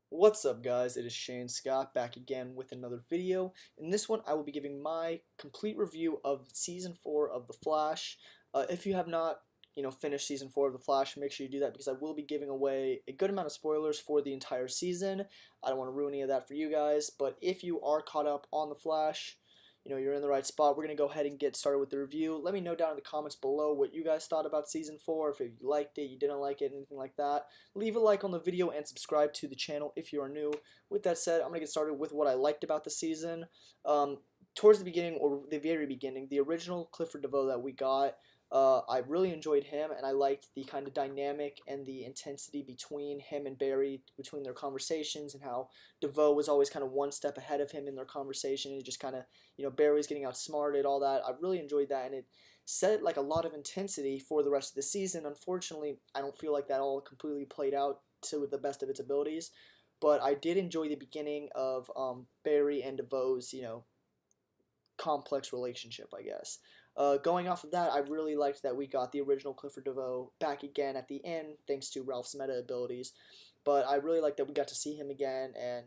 What's up, guys? It is Shane Scott back again with another video. In this one, I will be giving my complete review of season 4 of The Flash. If you have not, finished season 4 of The Flash, make sure you do that because I will be giving away a good amount of spoilers for the entire season. I don't want to ruin any of that for you guys, but if you are caught up on The Flash, you're in the right spot. We're going to go ahead and get started with the review. Let me know down in the comments below what you guys thought about season 4, if you liked it, you didn't like it, anything like that. Leave a like on the video and subscribe to the channel if you are new. With that said, I'm going to get started with what I liked about the season. Towards the beginning, or the very beginning, the original Clifford DeVoe that we got, I really enjoyed him, and I liked the kind of dynamic and the intensity between him and Barry, between their conversations, and how DeVoe was always kind of one step ahead of him in their conversation, and just kind of, Barry was getting outsmarted, all that. I really enjoyed that, and it set like a lot of intensity for the rest of the season. Unfortunately, I don't feel like that all completely played out to the best of its abilities, but I did enjoy the beginning of Barry and DeVoe's, complex relationship, I guess. Going off of that, I really liked that we got the original Clifford DeVoe back again at the end, thanks to Ralph's meta abilities. But I really liked that we got to see him again, and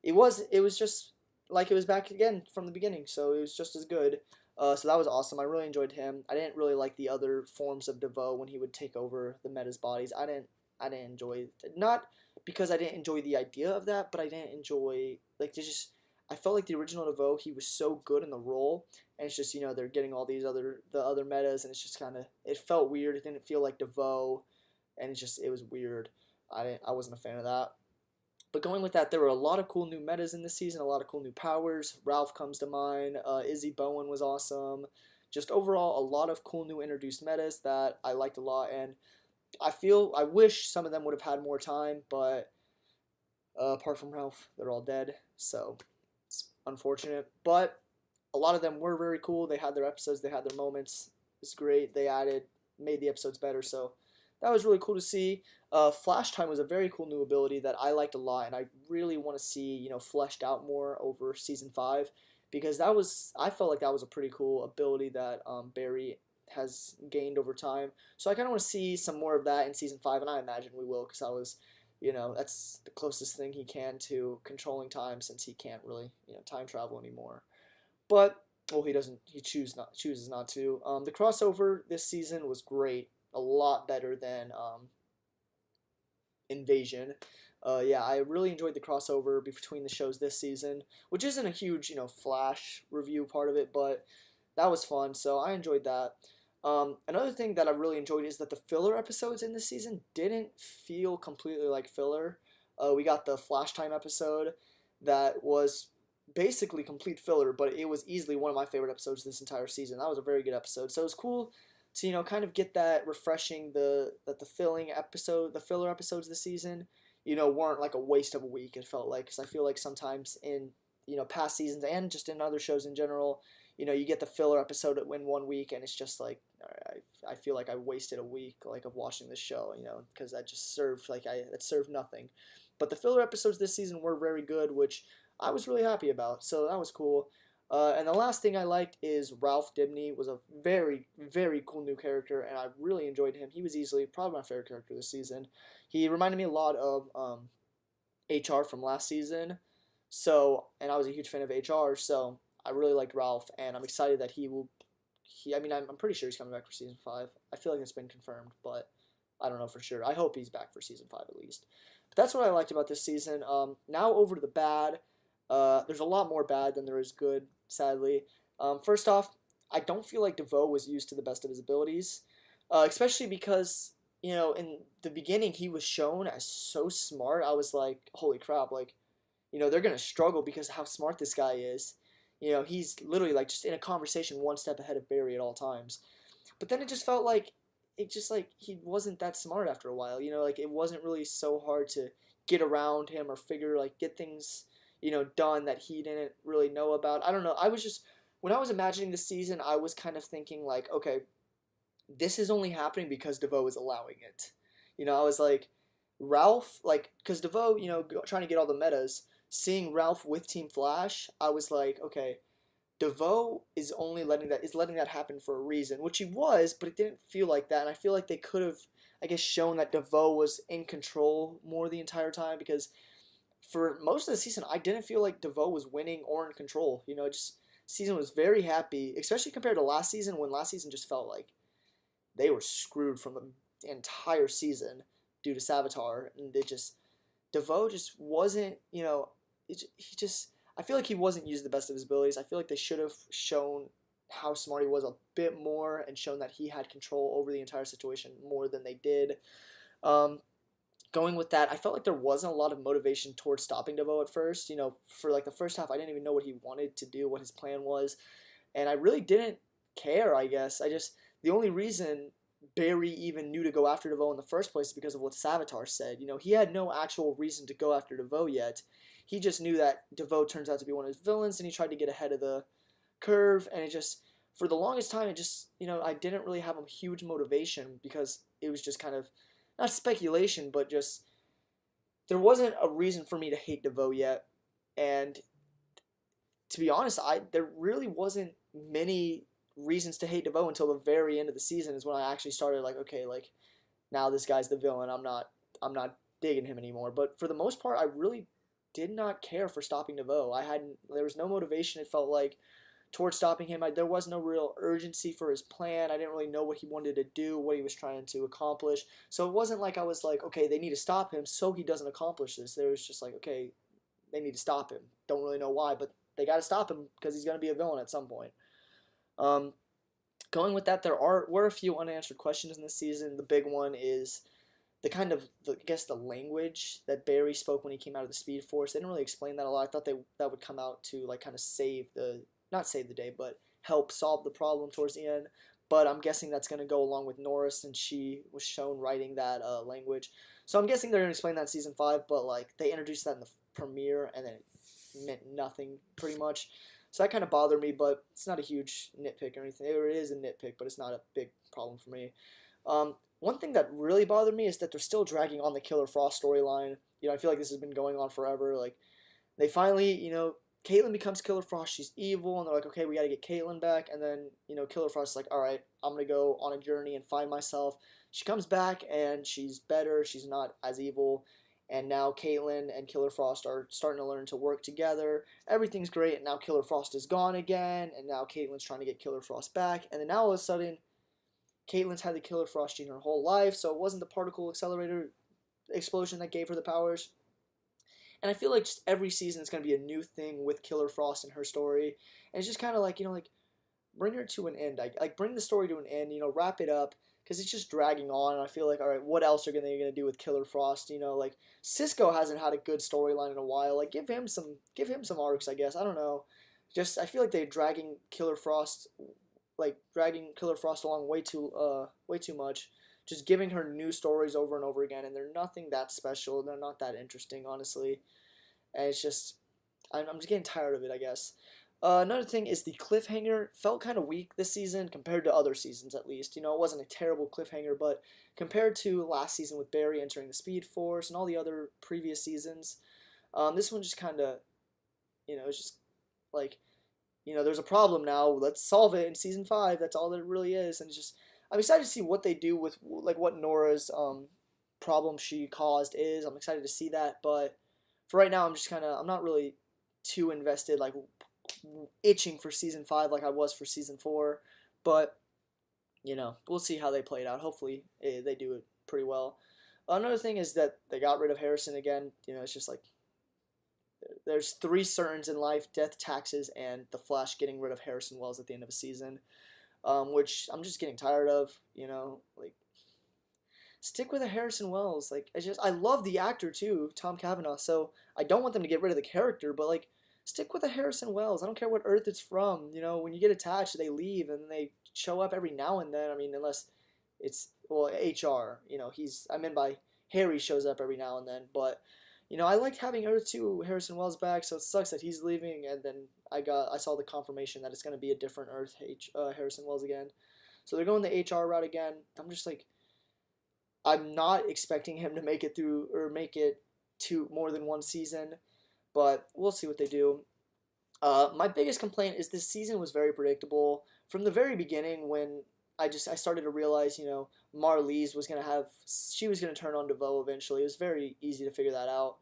it was just like it was back again from the beginning, so it was just as good. So that was awesome. I really enjoyed him. I didn't really like the other forms of DeVoe when he would take over the meta's bodies. I didn't enjoy it. Not because I didn't enjoy the idea of that, but I didn't enjoy like there's just I felt like the original DeVoe, he was so good in the role, and it's just they're getting all these other metas, and it's just kind of it felt weird. It didn't feel like DeVoe, and it was weird. I wasn't a fan of that. But going with that, there were a lot of cool new metas in this season, a lot of cool new powers. Ralph comes to mind. Izzy Bowen was awesome. Just overall, a lot of cool new introduced metas that I liked a lot, and I wish some of them would have had more time, but apart from Ralph, they're all dead, so it's unfortunate. But a lot of them were very cool. They had their episodes, they had their moments. It's great. Made the episodes better, so that was really cool to see. Flash Time was a very cool new ability that I liked a lot, and I really want to see fleshed out more over season 5, because I felt like that was a pretty cool ability that Barry has gained over time. So I kind of want to see some more of that in season 5, and I imagine we will, because that's the closest thing he can to controlling time, since he can't really time travel anymore. But well, he doesn't. He chooses not to. The crossover this season was great, a lot better than Invasion. Yeah, I really enjoyed the crossover between the shows this season, which isn't a huge Flash review part of it, but that was fun. So I enjoyed that. Another thing that I really enjoyed is that the filler episodes in this season didn't feel completely like filler. We got the Flash Time episode that was basically complete filler, but it was easily one of my favorite episodes this entire season. That was a very good episode. So it was cool to kind of get that refreshing the filler episodes this season weren't like a waste of a week. It felt like, because I feel like sometimes in past seasons and just in other shows in general, you get the filler episode in one week, and it's just like, I feel like I wasted a week like of watching this show, because that just served that served nothing. But the filler episodes this season were very good, which I was really happy about. So that was cool. And the last thing I liked is Ralph Dibny was a very, very cool new character, and I really enjoyed him. He was easily probably my favorite character this season. He reminded me a lot of HR from last season. So, and I was a huge fan of HR, so I really liked Ralph, and I'm excited that he will. I mean, I'm pretty sure he's coming back for season 5. I feel like it's been confirmed, but I don't know for sure. I hope he's back for season 5 at least. But that's what I liked about this season. Now over to the bad. There's a lot more bad than there is good, sadly. First off, I don't feel like DeVoe was used to the best of his abilities, especially because in the beginning he was shown as so smart. I was like, holy crap! Like, they're gonna struggle because of how smart this guy is. He's literally like just in a conversation one step ahead of Barry at all times. But then it just like he wasn't that smart after a while. Like it wasn't really so hard to get around him or get things done that he didn't really know about. I don't know. I was just when I was imagining the season, I was kind of thinking like, okay, this is only happening because DeVoe is allowing it. I was like, Ralph, like, because DeVoe, trying to get all the metas, seeing Ralph with Team Flash, I was like, okay, DeVoe is letting that happen for a reason, which he was, but it didn't feel like that, and I feel like they could have, I guess, shown that DeVoe was in control more the entire time, because for most of the season, I didn't feel like DeVoe was winning or in control. Just season was very happy, especially compared to last season when last season just felt like they were screwed from the entire season due to Savitar, and DeVoe just wasn't. He just I feel like he wasn't using the best of his abilities. I feel like they should have shown how smart he was a bit more and shown that he had control over the entire situation more than they did. Um, Going with that, I felt like there wasn't a lot of motivation towards stopping DeVoe at first. For like the first half, I didn't even know what he wanted to do, what his plan was, and I really didn't care. I guess the only reason Barry even knew to go after DeVoe in the first place is because of what Savitar said. He had no actual reason to go after DeVoe yet. He just knew that DeVoe turns out to be one of his villains, and he tried to get ahead of the curve, and for the longest time, I didn't really have a huge motivation because it was just kind of not speculation, but just there wasn't a reason for me to hate DeVoe yet. And to be honest, there really wasn't many reasons to hate DeVoe until the very end of the season is when I actually started like, okay, like now this guy's the villain. I'm not digging him anymore. But for the most part, I really did not care for stopping DeVoe. There was no motivation. It felt like towards stopping him. There was no real urgency for his plan. I didn't really know what he wanted to do, what he was trying to accomplish. So it wasn't like I was like, okay, they need to stop him so he doesn't accomplish this. There was just like, okay, they need to stop him. Don't really know why, but they got to stop him because he's going to be a villain at some point. Um, Going with that, were a few unanswered questions in this season. The big one is the language that Barry spoke when he came out of the Speed Force. They didn't really explain that a lot. I thought that would come out to like kind of not save the day, but help solve the problem towards the end. But I'm guessing that's going to go along with Norris, and she was shown writing that language. So I'm guessing they're going to explain that in season 5, but like they introduced that in the premiere, and then it meant nothing pretty much. So that kind of bothered me, but it's not a huge nitpick or anything. It is a nitpick, but it's not a big problem for me. One thing that really bothered me is that they're still dragging on the Killer Frost storyline. I feel like this has been going on forever. Like they finally, Caitlyn becomes Killer Frost. She's evil, and they're like, okay, we got to get Caitlyn back. And then, Killer Frost is like, all right, I'm going to go on a journey and find myself. She comes back, and she's better. She's not as evil. And now Caitlyn and Killer Frost are starting to learn to work together. Everything's great, and now Killer Frost is gone again, and now Caitlyn's trying to get Killer Frost back. And then now all of a sudden, Caitlyn's had the Killer Frost gene her whole life, so it wasn't the particle accelerator explosion that gave her the powers. And I feel like just every season is going to be a new thing with Killer Frost and her story. And it's just kind of like, bring her to an end. Bring the story to an end, wrap it up. Because it's just dragging on. And I feel like, all right, what else are they going to do with Killer Frost? Like, Cisco hasn't had a good storyline in a while. Like, give him some arcs, I guess. I don't know. I feel like they're dragging Killer Frost along way too much. Just giving her new stories over and over again, and they're nothing that special. They're not that interesting, honestly. And it's just, I'm just getting tired of it, I guess. Another thing is the cliffhanger felt kind of weak this season compared to other seasons, at least. It wasn't a terrible cliffhanger, but compared to last season with Barry entering the Speed Force and all the other previous seasons, this one just kind of, it's just like, there's a problem now. Let's solve it in season 5. That's all that it really is, and it's just. I'm excited to see what they do with like what Nora's problem she caused is. I'm excited to see that, but for right now, I'm not really too invested, like itching for season 5 like I was for season 4. But we'll see how they play it out. Hopefully, they do it pretty well. Another thing is that they got rid of Harrison again. It's just like there's 3 certains in life: death, taxes, and the Flash getting rid of Harrison Wells at the end of a season. Which I'm just getting tired of, like, stick with a Harrison Wells. Like, I love the actor too, Tom Cavanaugh, so I don't want them to get rid of the character, but like, stick with a Harrison Wells. I don't care what Earth it's from, when you get attached, they leave, and they show up every now and then. I mean, unless it's, well, HR, I meant by Harry shows up every now and then, but, I liked having Earth 2 Harrison Wells back, so it sucks that he's leaving, and then I saw the confirmation that it's going to be a different Earth Harrison Wells again. So they're going the HR route again. I'm just like, I'm not expecting him to make it through, or make it to more than one season, but we'll see what they do. My biggest complaint is this season was very predictable. From the very beginning, when I started to realize, Marlize was going to turn on DeVoe eventually. It was very easy to figure that out.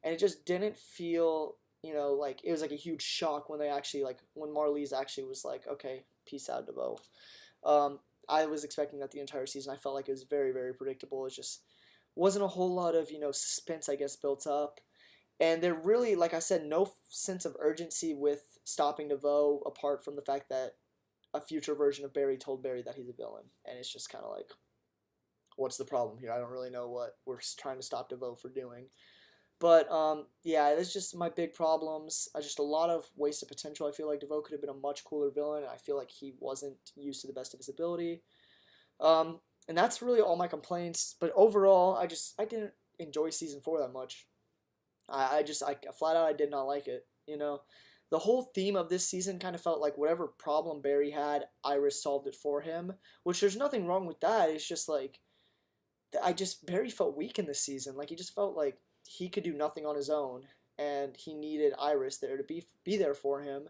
and it just didn't feel, like it was like a huge shock when they actually like when Marlies actually was like, okay, peace out, DeVoe. Um, I was expecting that the entire season. I felt like it was very, very predictable. It just wasn't a whole lot of suspense, I guess, built up. And there really, like I said, no sense of urgency with stopping DeVoe, apart from the fact that a future version of Barry told Barry that he's a villain, and it's just kind of like, what's the problem here? I don't really know what we're trying to stop DeVoe for doing. But yeah, it's just my big problems. Just a lot of wasted potential. I feel like DeVoe could have been a much cooler villain, and I feel like he wasn't used to the best of his ability. And that's really all my complaints. But overall, I didn't enjoy season 4 that much. I flat out I did not like it. The whole theme of this season kind of felt like whatever problem Barry had, Iris solved it for him. Which there's nothing wrong with that. It's just like Barry felt weak in this season. Like he just felt like he could do nothing on his own, and he needed Iris there to be there for him.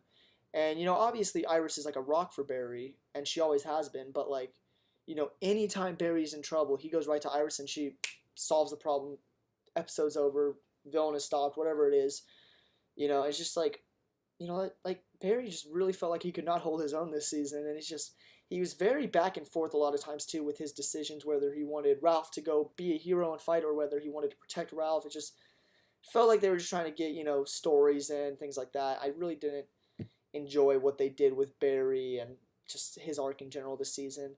And obviously Iris is like a rock for Barry, and she always has been. But like, anytime Barry's in trouble, he goes right to Iris, and she solves the problem. Episode's over. Villain is stopped. Whatever it is, it's just like, like Barry just really felt like he could not hold his own this season, and it's just he was very back and forth a lot of times too with his decisions, whether he wanted Ralph to go be a hero and fight or whether he wanted to protect Ralph. It just felt like they were just trying to get stories and things like that. I really didn't enjoy what they did with Barry and just his arc in general this season.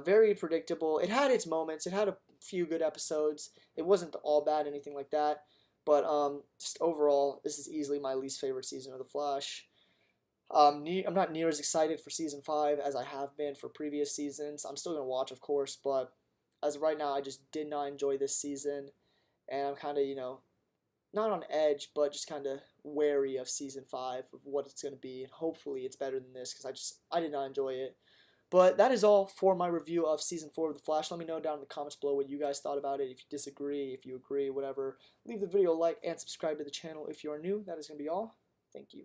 Very predictable. It had its moments. It had a few good episodes. It wasn't all bad, anything like that. But just overall, this is easily my least favorite season of The Flash. I'm not near as excited for season 5 as I have been for previous seasons. I'm still gonna watch, of course, but as of right now, I just did not enjoy this season, and I'm kind of not on edge, but just kind of wary of season 5 of what it's gonna be, and hopefully it's better than this because I did not enjoy it. But that is all for my review of season 4 of The Flash. Let me know down in the comments below what you guys thought about it. If you disagree, if you agree, whatever. Leave the video a like and subscribe to the channel if you are new. That is gonna be all. Thank you.